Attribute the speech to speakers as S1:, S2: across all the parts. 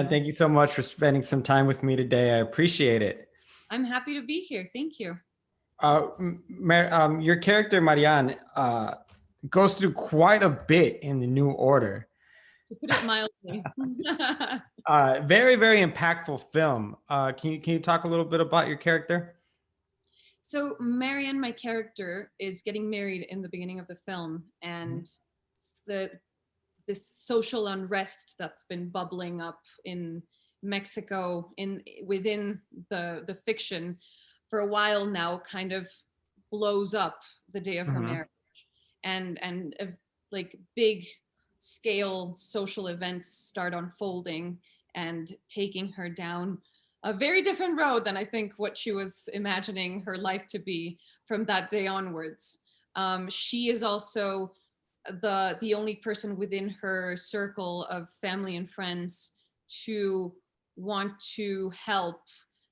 S1: Naian, thank you so much for spending some time with me today. I appreciate it.
S2: I'm happy to be here. Thank you.
S1: Your character, Marianne, goes through quite a bit in the New Order.
S2: To put it mildly.
S1: Very, very impactful film. Can you talk a little bit about your character?
S2: So Marianne, my character, is getting married in the beginning of the film, and the this social unrest that's been bubbling up in Mexico within the fiction for a while now kind of blows up the day of her marriage, and like big scale social events start unfolding and taking her down a very different road than I think what she was imagining her life to be from that day onwards. She is also the only person within her circle of family and friends to want to help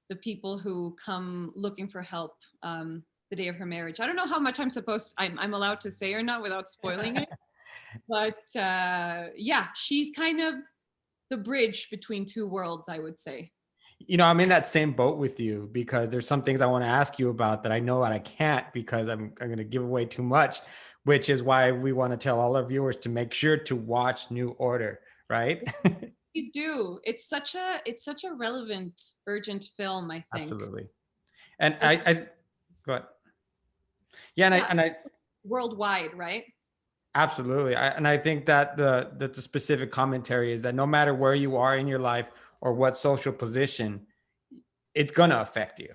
S2: the people who come looking for help the day of her marriage. I don't know how much I'm allowed to say or not without spoiling it, but yeah, she's kind of the bridge between two worlds, I would say.
S1: I'm in that same boat with you because there's some things I want to ask you about that I know that I can't because I'm going to give away too much, which is why we want to tell all our viewers to make sure to watch New Order, right?
S2: Please do. It's such a relevant, urgent film, I think.
S1: Absolutely. And I go ahead. Yeah, and I
S2: worldwide, right?
S1: Absolutely. I think that the specific commentary is that no matter where you are in your life or what social position, it's going to affect you.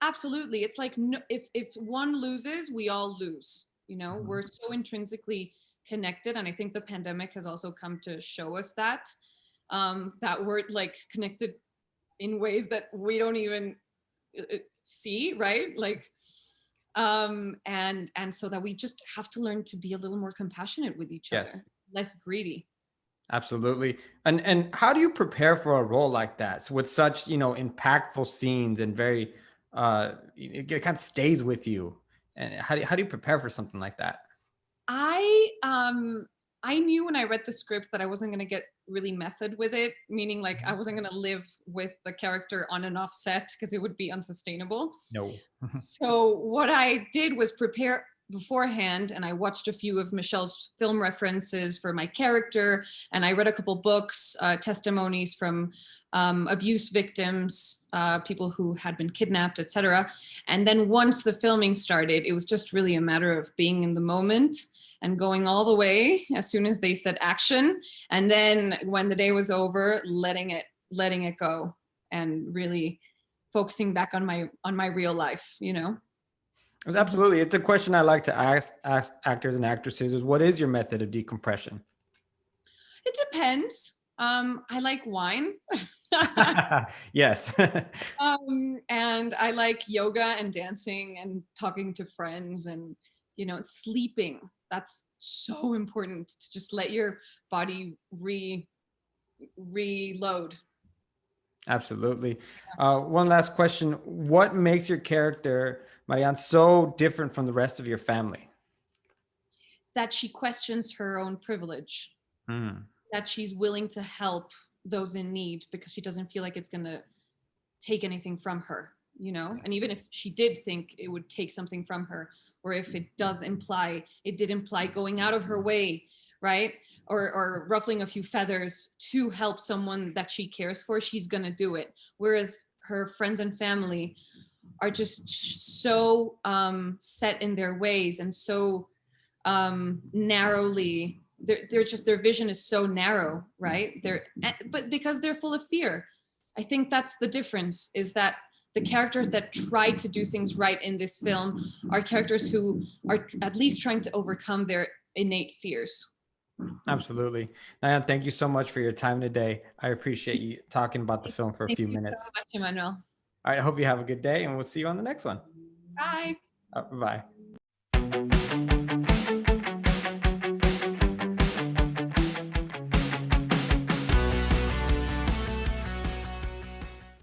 S2: Absolutely. It's like if one loses, we all lose. We're so intrinsically connected. And I think the pandemic has also come to show us that we're like connected in ways that we don't even see, right? Like, and so that we just have to learn to be a little more compassionate with each other, less greedy.
S1: Absolutely. And how do you prepare for a role like that? So with such, impactful scenes and very, it kind of stays with you. And how do you prepare for something like that?
S2: I knew when I read the script that I wasn't going to get really method with it, meaning like I wasn't going to live with the character on and off set because it would be unsustainable.
S1: No.
S2: So what I did was prepare beforehand, and I watched a few of Michel's film references for my character, and I read a couple books, testimonies from abuse victims, people who had been kidnapped, etc. And then once the filming started, it was just really a matter of being in the moment and going all the way as soon as they said action. And then when the day was over, letting it go and really focusing back on my real life,
S1: Absolutely. It's a question I like to ask actors and actresses is what is your method of decompression?
S2: It depends. I like wine.
S1: Yes.
S2: And I like yoga and dancing and talking to friends and, sleeping. That's so important to just let your body reload.
S1: Absolutely. One last question. What makes your character, Marianne, so different from the rest of your family?
S2: That she questions her own privilege. That she's willing to help those in need because she doesn't feel like it's going to take anything from her, And even if she did think it would take something from her, or if it did imply going out of her way, right? Or ruffling a few feathers to help someone that she cares for, she's going to do it. Whereas her friends and family are just so set in their ways and so narrowly, they're just, their vision is so narrow, right? But because they're full of fear. I think that's the difference, is that the characters that try to do things right in this film are characters who are at least trying to overcome their innate fears.
S1: Absolutely. Naian, thank you so much for your time today. I appreciate you talking about the film for a few minutes.
S2: Thank you so much, Emmanuel.
S1: All right. I hope you have a good day and we'll see you on the next one.
S2: Bye.
S1: Bye.